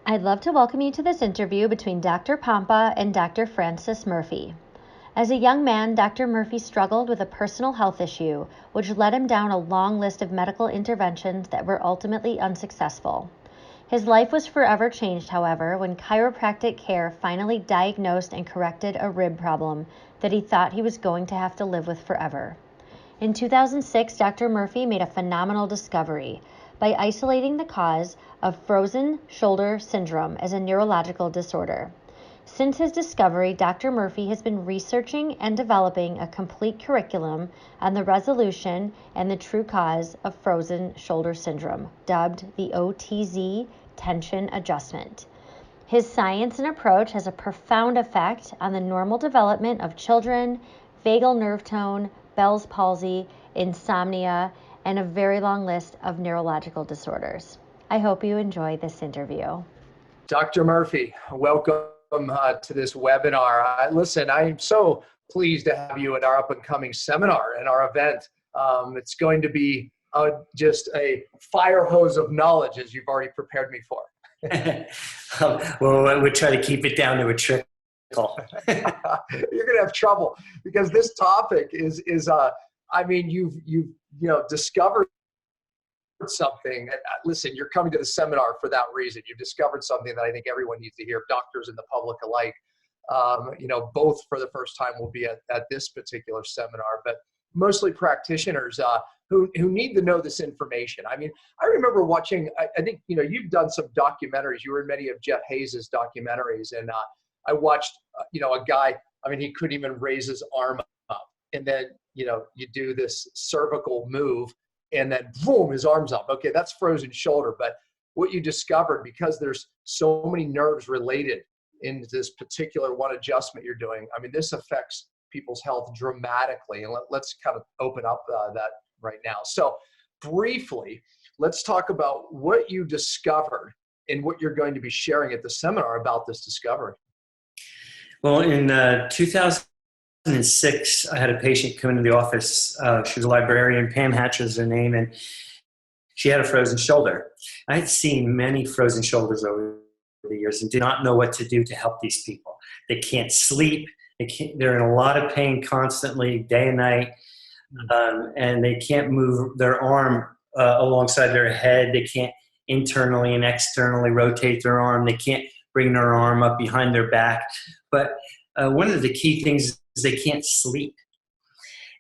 I'd love to welcome you to this interview between Dr. Pompa and Dr. Francis Murphy. As a young man, Dr. Murphy struggled with a personal health issue, which led him down a long list of medical interventions that were ultimately unsuccessful. His life was forever changed, however, when chiropractic care finally diagnosed and corrected a rib problem that he thought he was going to have to live with forever. In 2006, Dr. Murphy made a phenomenal discovery by isolating the cause of frozen shoulder syndrome as a neurological disorder. Since his discovery, Dr. Murphy has been researching and developing a complete curriculum on the resolution and the true cause of frozen shoulder syndrome, dubbed the OTZ tension adjustment. His science and approach has a profound effect on the normal development of children, vagal nerve tone, Bell's palsy, insomnia, and a very long list of neurological disorders. I hope you enjoy this interview. Dr. Murphy, welcome to this webinar. Listen, I am so pleased to have you at our up-and-coming seminar and our event. It's going to be just a fire hose of knowledge, as you've already prepared me for. Well, we'll try to keep it down to a trickle. You're going to have trouble because this topic is I mean, you've discovered something. Listen, you're coming to the seminar for that reason. You've discovered something that I think everyone needs to hear, doctors and the public alike. Both for the first time will be at this particular seminar, but mostly practitioners who need to know this information. I mean, I remember watching, I think, you've done some documentaries. You were in many of Jeff Hayes' documentaries, and I watched, a guy, I mean, he couldn't even raise his arm up. And then, you do this cervical move and then boom, his arm's up. Okay, that's frozen shoulder. But what you discovered, because there's so many nerves related in this particular one adjustment you're doing, I mean, this affects people's health dramatically. And let's kind of open up that right now. So briefly, let's talk about what you discovered and what you're going to be sharing at the seminar about this discovery. Well, in 2006, I had a patient come into the office. She was a librarian, Pam Hatcher is her name, and she had a frozen shoulder. I had seen many frozen shoulders over the years and did not know what to do to help these people. They can't sleep. They're in a lot of pain constantly, day and night, and they can't move their arm alongside their head. They can't internally and externally rotate their arm. They can't bring their arm up behind their back. But one of the key things is they can't sleep.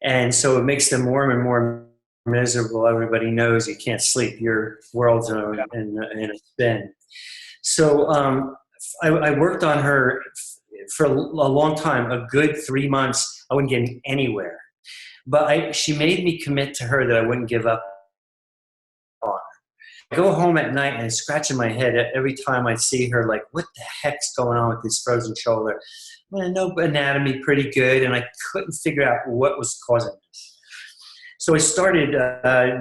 And so it makes them more and more miserable. Everybody knows you can't sleep. Your world's in a spin. So I worked on her for a long time, a good 3 months. I wasn't getting anywhere. But she made me commit to her that I wouldn't give up on her. I go home at night and scratching my head every time I see her, like, what the heck's going on with this frozen shoulder? I know anatomy pretty good, and I couldn't figure out what was causing this. So I started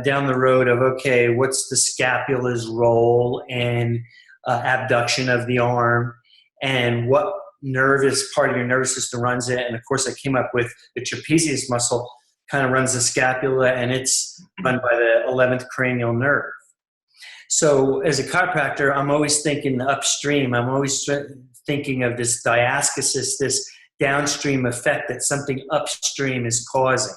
down the road of, okay, what's the scapula's role in abduction of the arm, and what nervous part of your nervous system runs it? And of course, I came up with the trapezius muscle kind of runs the scapula, and it's run by the 11th cranial nerve. So as a chiropractor, I'm always thinking upstream. I'm always thinking of this diascasis, this downstream effect that something upstream is causing.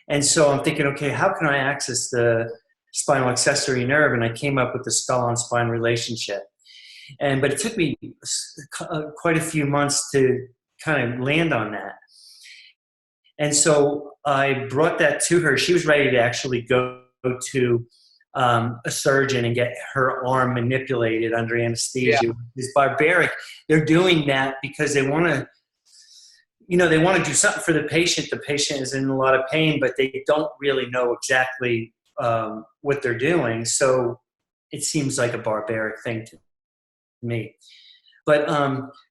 And so I'm thinking, okay, how can I access the spinal accessory nerve? And I came up with the skull on spine relationship. But it took me quite a few months to kind of land on that. And so I brought that to her. She was ready to actually go to a surgeon and get her arm manipulated under anesthesia. Yeah. It's barbaric. They're doing that because they want to, they want to do something for the patient. The patient is in a lot of pain, but they don't really know exactly what they're doing. So it seems like a barbaric thing to me. But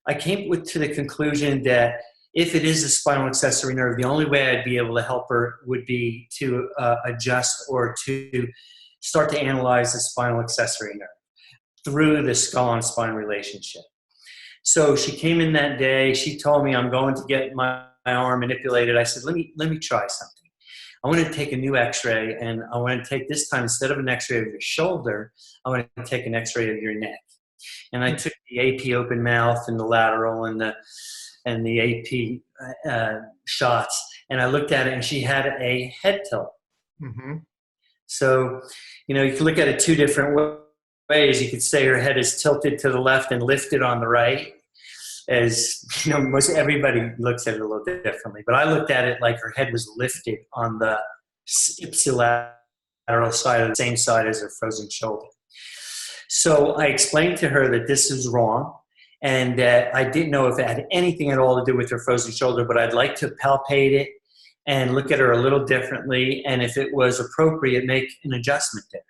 I came to the conclusion that if it is a spinal accessory nerve, the only way I'd be able to help her would be to adjust or to start to analyze the spinal accessory nerve through the skull and spine relationship. So she came in that day. She told me, I'm going to get my arm manipulated. I said, let me try something. I want to take a new x-ray, and I want to take this time, instead of an x-ray of your shoulder, I want to take an x-ray of your neck. And I took the AP open mouth and the lateral and the AP shots, and I looked at it, and she had a head tilt. Mm-hmm. So, you can look at it two different ways. You could say her head is tilted to the left and lifted on the right, as most everybody looks at it a little differently. But I looked at it like her head was lifted on the ipsilateral side, the same side as her frozen shoulder. So I explained to her that this is wrong, and that I didn't know if it had anything at all to do with her frozen shoulder, but I'd like to palpate it and look at her a little differently, and if it was appropriate, make an adjustment there.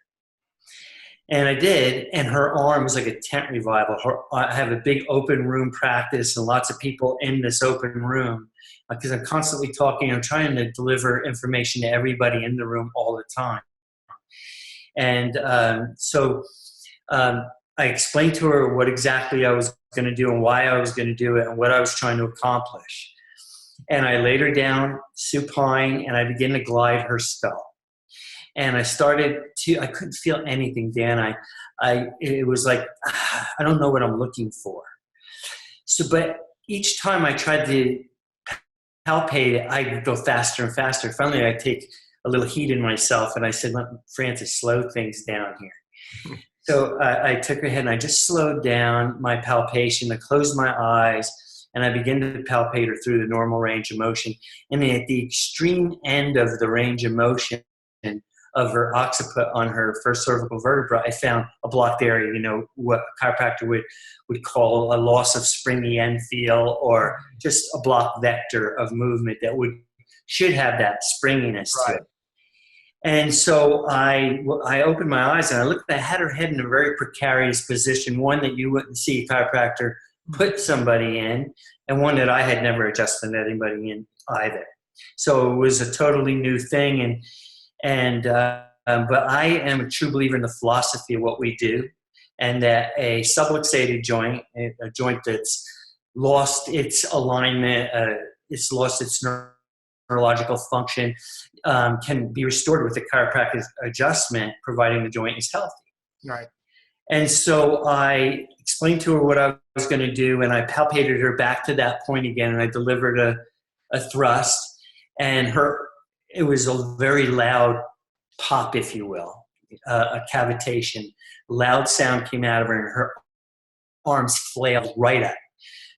And I did, and her arm was like a tent revival. I have a big open room practice and lots of people in this open room because I'm constantly talking. I'm trying to deliver information to everybody in the room all the time. And so I explained to her what exactly I was going to do and why I was going to do it and what I was trying to accomplish. And I laid her down supine, and I began to glide her skull. And I couldn't feel anything, Dan. It was like, I don't know what I'm looking for. So, but each time I tried to palpate it, I would go faster and faster. Finally, I take a little heat in myself, and I said, Francis, slow things down here. So I took her head, and I just slowed down my palpation. I closed my eyes, and I began to palpate her through the normal range of motion. And then at the extreme end of the range of motion of her occiput on her first cervical vertebra, I found a blocked area, what a chiropractor would call a loss of springy end feel, or just a block vector of movement that should have that springiness to it. And so I opened my eyes, and I had her head in a very precarious position, one that you wouldn't see a chiropractor put somebody in, and one that I had never adjusted anybody in either. So it was a totally new thing, but I am a true believer in the philosophy of what we do, and that a subluxated joint, a joint that's lost its alignment, it's lost its neurological function, can be restored with a chiropractic adjustment, providing the joint is healthy. Right. And so I explained to her what I was going to do, and I palpated her back to that point again, and I delivered a thrust, and it was a very loud pop, if you will, a cavitation. Loud sound came out of her, and her arms flailed right at me.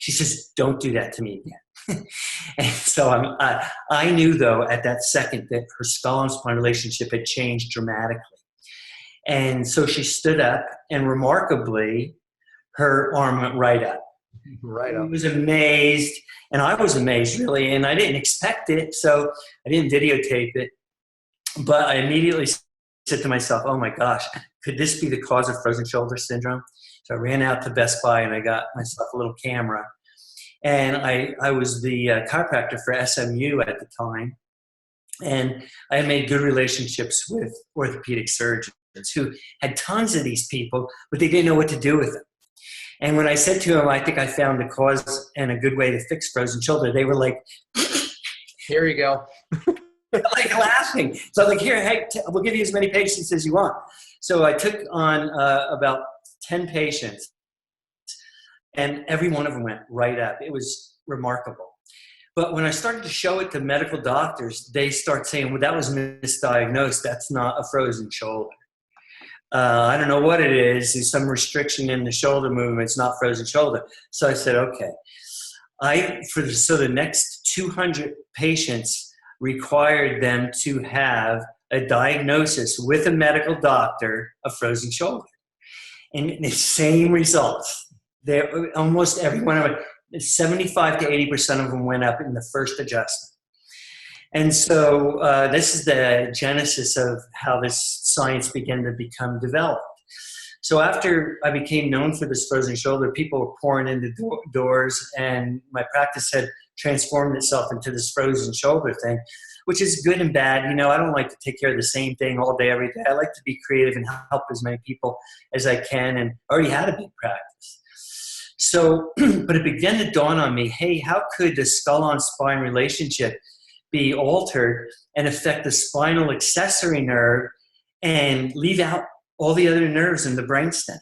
She says, "Don't do that to me again." And so I knew, though, at that second that her skull and spine relationship had changed dramatically. And so she stood up, and remarkably, her arm went right up. Right up. I was amazed, and I was amazed, really, and I didn't expect it, so I didn't videotape it. But I immediately said to myself, oh my gosh, could this be the cause of frozen shoulder syndrome? So I ran out to Best Buy, and I got myself a little camera. And I was the chiropractor for SMU at the time, and I had made good relationships with orthopedic surgeons who had tons of these people, but they didn't know what to do with them. And when I said to them, I think I found the cause and a good way to fix frozen shoulder, they were like, here you go. like laughing. So I was like, here, hey, we'll give you as many patients as you want. So I took on about 10 patients, and every one of them went right up. It was remarkable. But when I started to show it to medical doctors, they start saying, well, that was misdiagnosed. That's not a frozen shoulder. I don't know what it is. There's some restriction in the shoulder movement. It's not frozen shoulder. So I said, okay. So the next 200 patients required them to have a diagnosis with a medical doctor of frozen shoulder. And the same results. Almost every one of them, 75 to 80% of them went up in the first adjustment. And so this is the genesis of how this science began to become developed. So after I became known for this frozen shoulder, people were pouring into doors, and my practice had transformed itself into this frozen shoulder thing, which is good and bad. I don't like to take care of the same thing all day, every day. I like to be creative and help as many people as I can, and I already had a big practice. So, but it began to dawn on me, hey, how could the skull-on-spine relationship be altered and affect the spinal accessory nerve and leave out all the other nerves in the brainstem?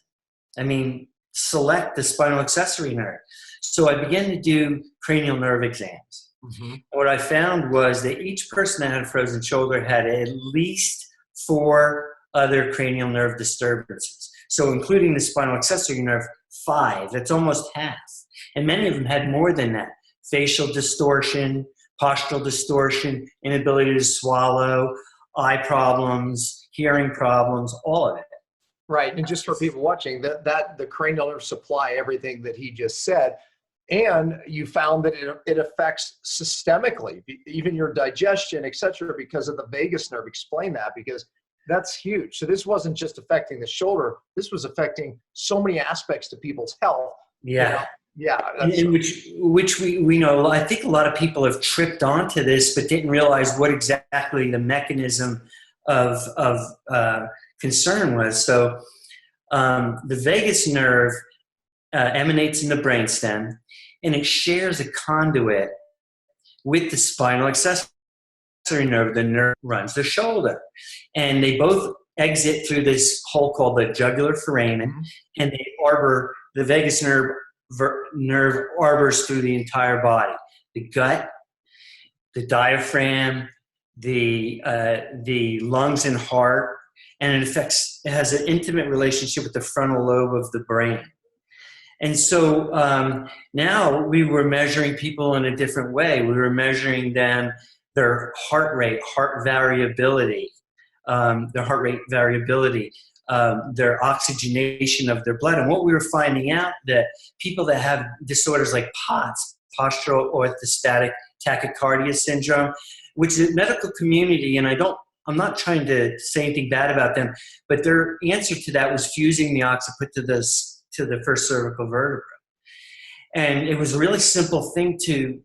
I mean, select the spinal accessory nerve. So I began to do cranial nerve exams. Mm-hmm. What I found was that each person that had a frozen shoulder had at least 4 other cranial nerve disturbances. So including the spinal accessory nerve, 5. That's almost half. And many of them had more than that. Facial distortion, postural distortion, inability to swallow, eye problems, hearing problems, all of it. Right. And just for people watching, that the cranial nerve supply everything that he just said. And you found that it affects systemically, even your digestion, et cetera, because of the vagus nerve. Explain that, because that's huge. So this wasn't just affecting the shoulder. This was affecting so many aspects to people's health. Yeah. Yeah. Which we know, I think a lot of people have tripped onto this, but didn't realize what exactly the mechanism of concern was. So the vagus nerve emanates in the brainstem, and it shares a conduit with the spinal accessory nerve. The nerve runs the shoulder, and they both exit through this hole called the jugular foramen, and they arbor. The vagus nerve arbors through the entire body, the gut, the diaphragm, the lungs and heart, and it has an intimate relationship with the frontal lobe of the brain. And so now we were measuring people in a different way. We were measuring them, their heart rate, variability, their oxygenation of their blood. And what we were finding out, that people that have disorders like POTS, postural orthostatic tachycardia syndrome, which the medical community, and I'm not trying to say anything bad about them, but their answer to that was fusing the occiput to the first cervical vertebra. And it was a really simple thing to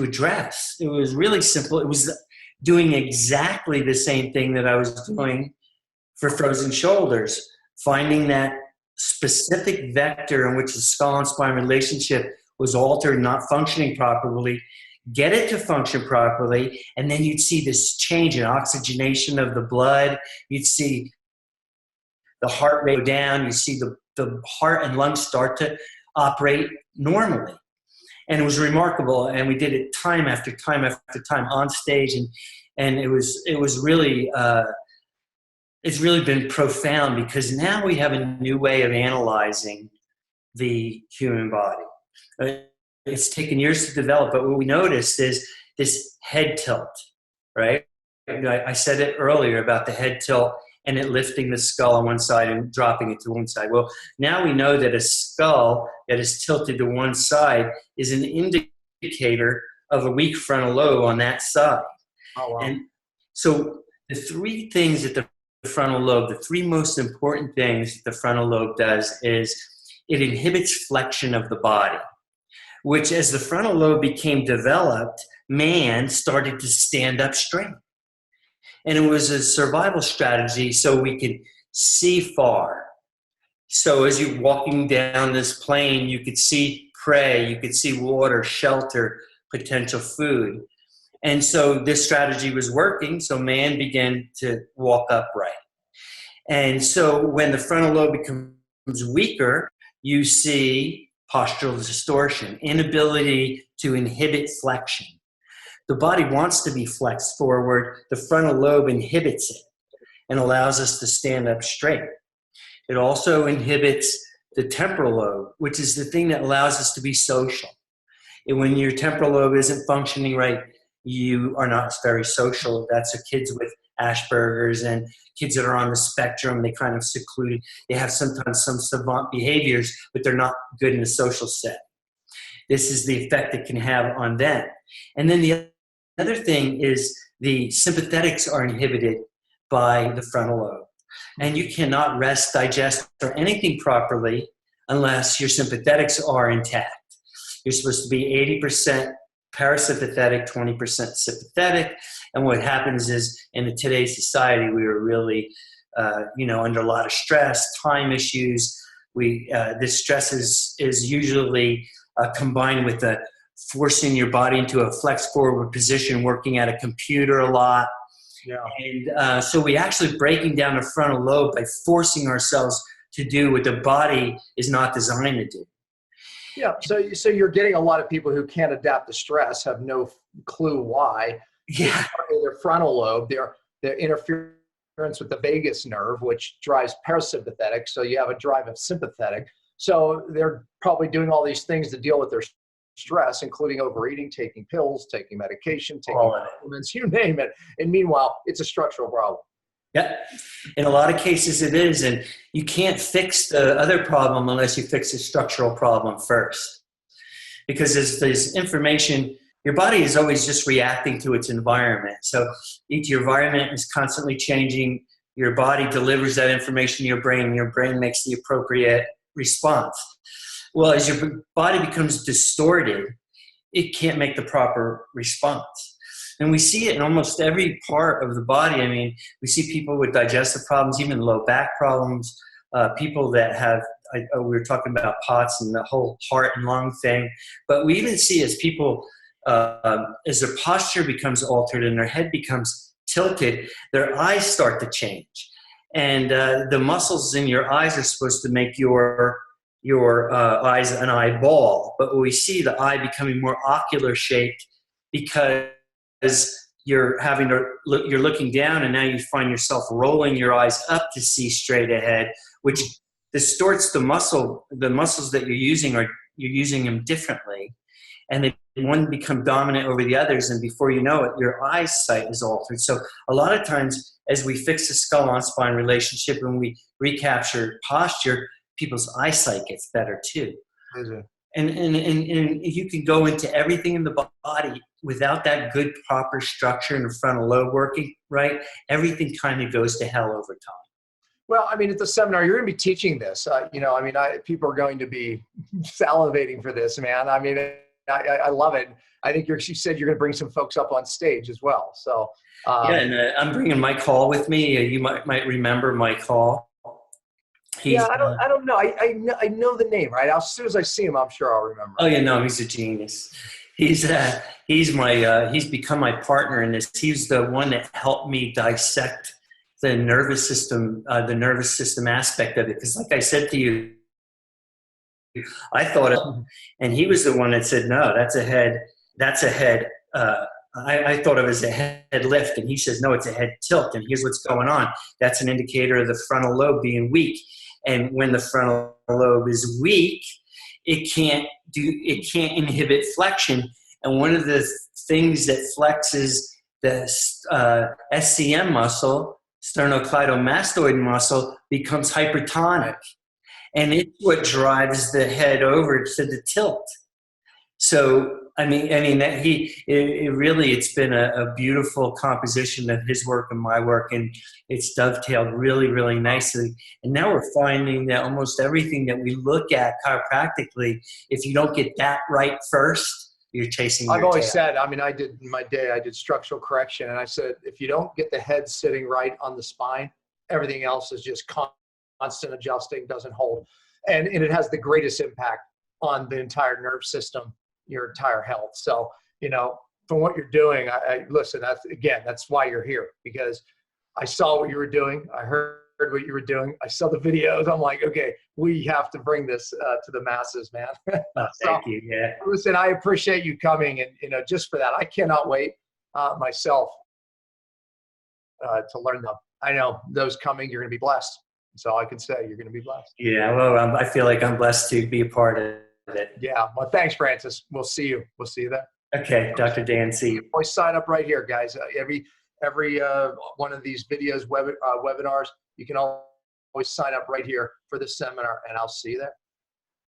address. It was really simple. It was doing exactly the same thing that I was doing for frozen shoulders, finding that specific vector in which the skull and spine relationship was altered, not functioning properly, get it to function properly, and then you'd see this change in oxygenation of the blood. You'd see the heart rate go down. You see the heart and lungs start to operate normally. And it was remarkable, and we did it time after time after time on stage, and it was really it's really been profound, because now we have a new way of analyzing the human body. It's taken years to develop, but what we noticed is this head tilt, right? I said it earlier about the head tilt and it lifting the skull on one side and dropping it to one side. Well, now we know that a skull that is tilted to one side is an indicator of a weak frontal lobe on that side. Oh, wow. And so the 3 things that the frontal lobe, the 3 most important things that the frontal lobe does is it inhibits flexion of the body, which, as the frontal lobe became developed, man started to stand up straight. And it was a survival strategy so we could see far. So as you're walking down this plane, you could see prey, you could see water, shelter, potential food. And so this strategy was working, so man began to walk upright. And so when the frontal lobe becomes weaker, you see postural distortion, inability to inhibit flexion. The body wants to be flexed forward. The frontal lobe inhibits it and allows us to stand up straight. It also inhibits the temporal lobe, which is the thing that allows us to be social. And when your temporal lobe isn't functioning right, you are not very social. That's the kids with Asperger's and kids that are on the spectrum. They kind of secluded. They have sometimes some savant behaviors, but they're not good in a social setting. This is the effect it can have on them. And then the other thing is the sympathetics are inhibited by the frontal lobe. And you cannot rest, digest, or anything properly unless your sympathetics are intact. You're supposed to be 80% parasympathetic, 20% sympathetic. And what happens is, in today's society, we are really, under a lot of stress, time issues. This stress is usually combined with forcing your body into a flex forward position, working at a computer a lot. Yeah. And so we actually breaking down the frontal lobe by forcing ourselves to do what the body is not designed to do. Yeah. So you're getting a lot of people who can't adapt to stress, have no clue why. Yeah. Their frontal lobe, their interference with the vagus nerve, which drives parasympathetic. So you have a drive of sympathetic. So they're probably doing all these things to deal with their stress, including overeating, taking pills, taking medication, taking supplements, you name it. And meanwhile, it's a structural problem. Yeah. In a lot of cases it is. And you can't fix the other problem unless you fix the structural problem first. Because there's information, your body is always just reacting to its environment. So your environment is constantly changing. Your body delivers that information to your brain makes the appropriate response. Well, as your body becomes distorted, it can't make the proper response. And we see it in almost every part of the body. I mean, we see people with digestive problems, even low back problems, people that have, we were talking about POTS and the whole heart and lung thing. But we even see as people, as their posture becomes altered and their head becomes tilted, their eyes start to change. And the muscles in your eyes are supposed to make your eyes an eyeball. But we see the eye becoming more ocular shaped because you're looking down, and now you find yourself rolling your eyes up to see straight ahead, which distorts the muscles that you're using them differently, and they one become dominant over the others, and before you know it, your eyesight is altered. So a lot of times, as we fix the skull on spine relationship and we recapture posture, people's eyesight gets better too. And you can go into everything in the body without that good proper structure in the frontal lobe working right. Everything kind of goes to hell over time. Well, I mean, at the seminar, you're going to be teaching this. People are going to be salivating for this, man. I mean, I love it. I think you said you're going to bring some folks up on stage as well. So and I'm bringing Mike Hall with me. You might remember Mike Hall. I don't know. I know the name, right? As soon as I see him, I'm sure I'll remember. Oh yeah, no, he's a genius. He's become my partner in this. He's the one that helped me dissect the nervous system aspect of it. Because like I said to you, I thought and he was the one that said, no, that's a head. I thought of it as a head lift, and he says, no, it's a head tilt, and here's what's going on. That's an indicator of the frontal lobe being weak. And when the frontal lobe is weak, it can't inhibit flexion. And one of the things that flexes the SCM muscle, sternocleidomastoid muscle, becomes hypertonic. And it's what drives the head over to the tilt. So, it's been a beautiful composition of his work and my work, and it's dovetailed really, really nicely. And now we're finding that almost everything that we look at chiropractically, if you don't get that right first, you're chasing your tail. I've always said, I did structural correction, and I said, if you don't get the head sitting right on the spine, everything else is just constant adjusting, doesn't hold. And it has the greatest impact on the entire nerve system, your entire health. So, from what you're doing, I listen, that's why you're here, because I saw what you were doing. I heard what you were doing. I saw the videos. I'm like, okay, we have to bring this to the masses, man. Thank you. Yeah. Listen, I appreciate you coming, and, just for that, I cannot wait myself to learn them. I know those coming, you're going to be blessed. That's all I can say. You're going to be blessed. Yeah. Well, I feel like I'm blessed to be a part of it. Yeah. Well, thanks, Francis. We'll see you. We'll see you there. Okay. Dr. Dan, see you. Always sign up right here, guys. Every one of these videos, webinars, you can always sign up right here for the seminar, and I'll see you there.